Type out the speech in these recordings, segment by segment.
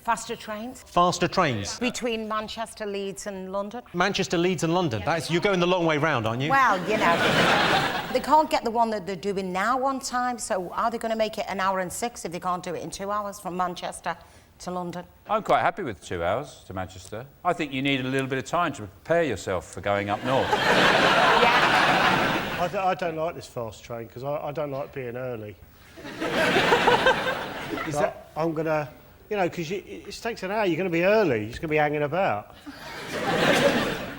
Faster trains. Faster trains. Between Manchester, Leeds and London. Manchester, Leeds and London. You're going the long way round, aren't you? Well, you know, they can't get the one that they're doing now on time, so are they going to make it an hour and 6 if they can't do it in 2 hours from Manchester to London? I'm quite happy with 2 hours to Manchester. I think you need a little bit of time to prepare yourself for going up north. Yeah. I don't like this fast train because I don't like being early. I'm going to... You know, because it takes an hour, you're going to be early, you're just going to be hanging about.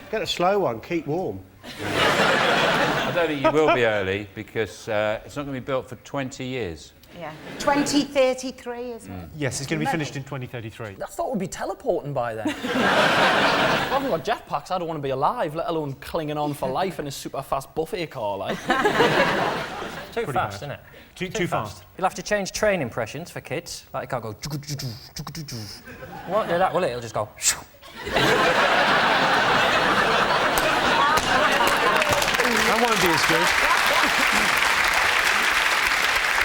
Get a slow one, keep warm. I don't think you will be early because it's not going to be built for 20 years. Yeah. 2033, isn't it? Yes, it's going to be finished in 2033. I thought we'd be teleporting by then. I haven't got jetpacks, I don't want to be alive, let alone clinging on for life in a super fast buffet car, like. Too fast, isn't it? Too fast. You'll have to change train impressions for kids. Like, it can't go... Won't do that, will it? It'll just go... That won't be as good.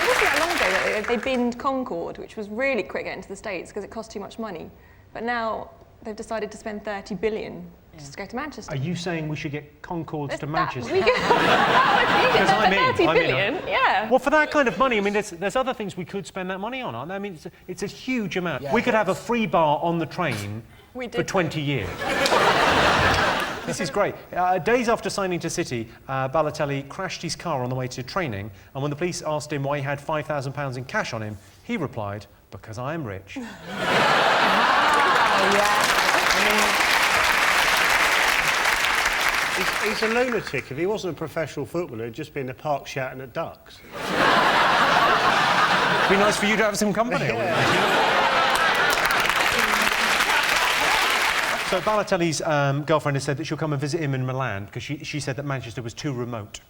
It wasn't that long ago that they binned Concorde, which was really quick getting to the States because it cost too much money. But now they've decided to spend 30 billion just to go to Manchester. Are you saying we should get Concords to Manchester? We could... Because I'm in. 30 billion, yeah. Well, for that kind of money, I mean, there's other things we could spend that money on, aren't there? I mean, it's a huge amount. Yeah, we could have a free bar on the train for 20 years. This is great. Days after signing to City, Balotelli crashed his car on the way to training, and when the police asked him why he had £5,000 in cash on him, he replied, "Because I am rich." He's a lunatic. If he wasn't a professional footballer, he'd just be in the park shouting at ducks. It'd be nice for you to have some company. So Balotelli's girlfriend has said that she'll come and visit him in Milan because she said that Manchester was too remote.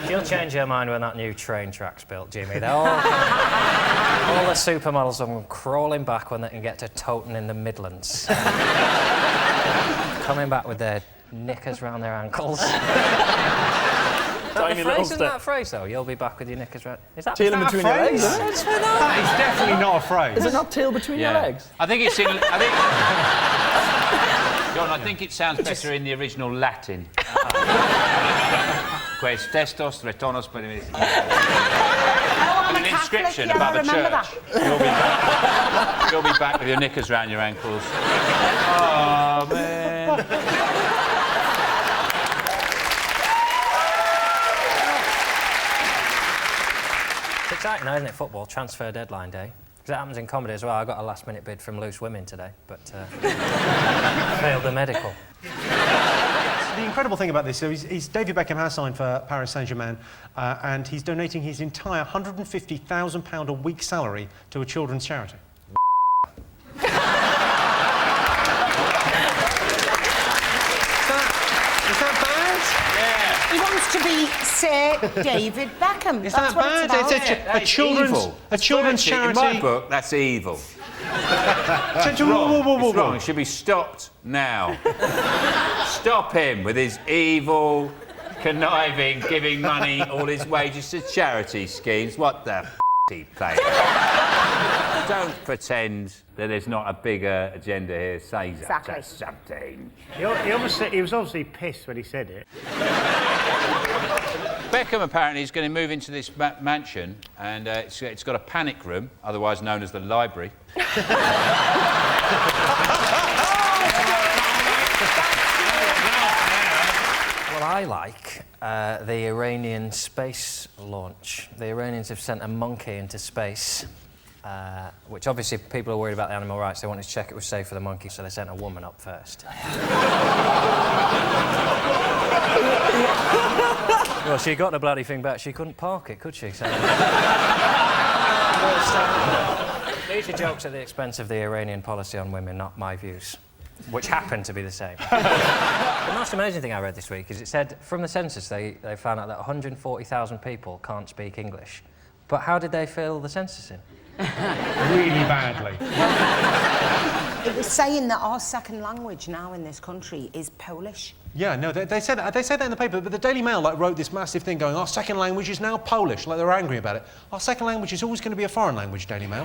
She'll change her mind when that new train track's built, Jimmy. All the supermodels will come crawling back when they can get to Towton in the Midlands. Coming back with their knickers round their ankles. Isn't that a phrase, though? You'll be back with your knickers round... Is that tail in between your legs? That is definitely not a phrase. Is it not tail between your legs? I think it's in... John, I think it sounds better in the original Latin. Quest testos retonos per an inscription about the church. You'll be back with your knickers round your ankles. Oh, man. It's exciting, isn't it, football? Transfer deadline day. Because it happens in comedy as well. I got a last-minute bid from Loose Women today, but failed the medical. The incredible thing about this, so David Beckham has signed for Paris Saint-Germain, and he's donating his entire £150,000 a week salary to a children's charity. Is that bad? Yeah. He wants to be Sir David Beckham. Is That's that what bad? It's about. It's a children's charity. In my book, that's evil. It's wrong. It should be stopped now. Stop him with his evil, conniving, giving money, all his wages to charity schemes. What the f*** he playing? Don't pretend that there's not a bigger agenda here. Say Exactly. something. He was obviously pissed when he said it. Beckham apparently is going to move into this mansion, and it's got a panic room, otherwise known as the library. Well, I like the Iranian space launch. The Iranians have sent a monkey into space, which obviously people are worried about the animal rights. They wanted to check it was safe for the monkey, so they sent a woman up first. Well, she got the bloody thing back. She couldn't park it, could she? So... These are jokes at the expense of the Iranian policy on women, not my views, which happen to be the same. The most amazing thing I read this week is it said from the census they found out that 140,000 people can't speak English. But how did they fill the census in? Really badly. It was saying that our second language now in this country is Polish. Yeah, no, they said that in the paper, but the Daily Mail wrote this massive thing going, our second language is now Polish, like they were angry about it. Our second language is always going to be a foreign language, Daily Mail.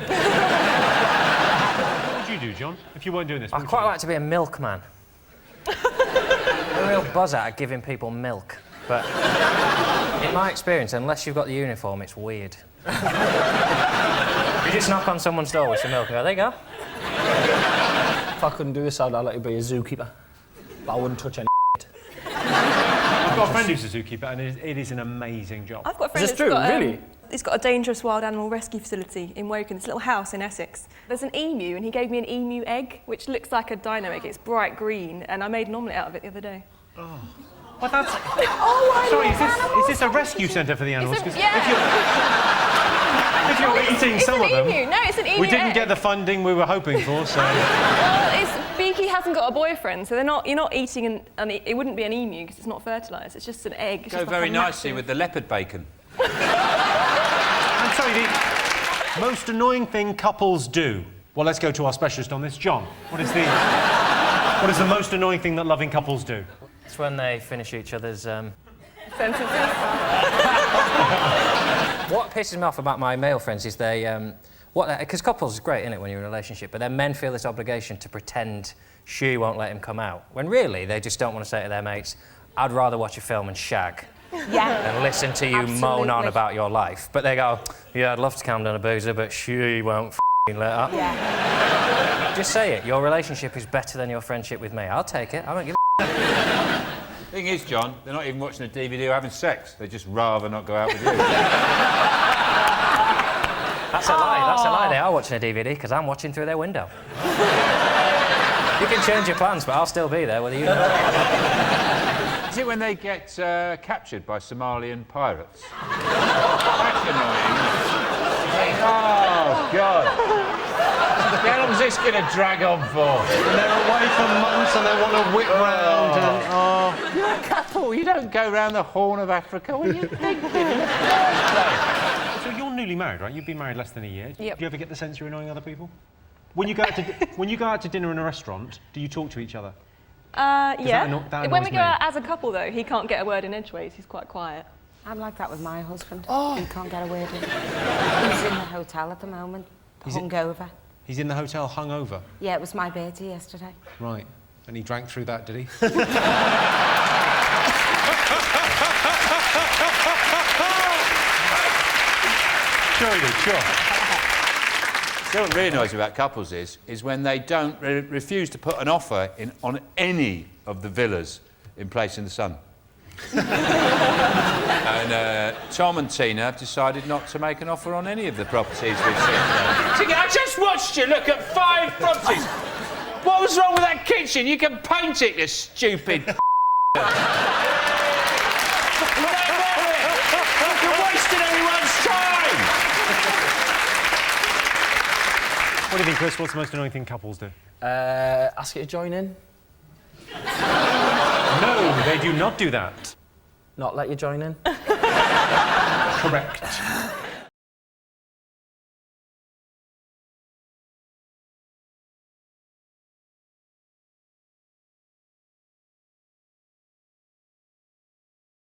do, John? If you weren't doing this, what I'd would quite you like to be a milkman. I'm a real buzz at giving people milk. But in my experience, unless you've got the uniform, it's weird. You just knock on someone's door with some milk and go, there you go. If I couldn't do this, I'd like to be a zookeeper. But I wouldn't touch any I've got a friend who's a zookeeper, and it is an amazing job. I've got a friend Is this that's true? got, Really? He's got a dangerous wild animal rescue facility in Woking, this little house in Essex. There's an emu, and he gave me an emu egg, which looks like a dino egg. It's bright green, and I made an omelette out of it the other day. Oh. Well, that's... Oh, Sorry, is this a rescue centre for the animals? 'Cause if you're eating It's some an of them... emu. No, it's an emu We didn't egg. get the funding we were hoping for, so... Well, Beaky hasn't got a boyfriend, so you're not eating it wouldn't be an emu because it's not fertilised. It's just an egg. It's Go just like very a nicely massive- with the leopard bacon. I'm sorry, the most annoying thing couples do. Well, let's go to our specialist on this, John. What is the most annoying thing that loving couples do? It's when they finish each other's... sentences. What pisses me off about my male friends is they... Because couples is great, isn't it, when you're in a relationship, but then men feel this obligation to pretend she won't let him come out, when really they just don't want to say to their mates, I'd rather watch a film and shag and listen to you moan on about your life. But they go, yeah, I'd love to calm down a boozer, but she won't let up. Yeah. Just say it. Your relationship is better than your friendship with me. I'll take it. I don't give a Thing is, John, they're not even watching a DVD or having sex. They'd just rather not go out with you. That's a lie. That's a lie. They are watching a DVD because I'm watching through their window. You can change your plans, but I'll still be there whether you know it. Is it when they get captured by Somalian pirates? That's annoying. Oh, God. How long is this going to drag on for? And they're away for months and they want to whip round and... Oh. You're a couple. You don't go round the Horn of Africa. What are you thinking? So you're newly married, right? You've been married less than a year. Yep. Do you ever get the sense you're annoying other people? When you go out to dinner in a restaurant, do you talk to each other? Yeah. that When annoys we go me. out as a couple, though, he can't get a word in edgeways. He's quite quiet. I'm like that with my husband. He can't get a word in. He's in the hotel at the moment, hungover. He's in the hotel hungover? Yeah, it was my birthday yesterday. Right. And he drank through that, did he? Sure he did, sure. What really annoys me about couples is when they don't refuse to put an offer in on any of the villas in Place in the Sun. And Tom and Tina have decided not to make an offer on any of the properties we've seen. I just watched you look at 5 properties. What was wrong with that kitchen? You can paint it, you stupid. You're wasting everyone's time. What do you think, Chris? What's the most annoying thing couples do? Ask you to join in. No, they do not do that. Not let you join in. Correct.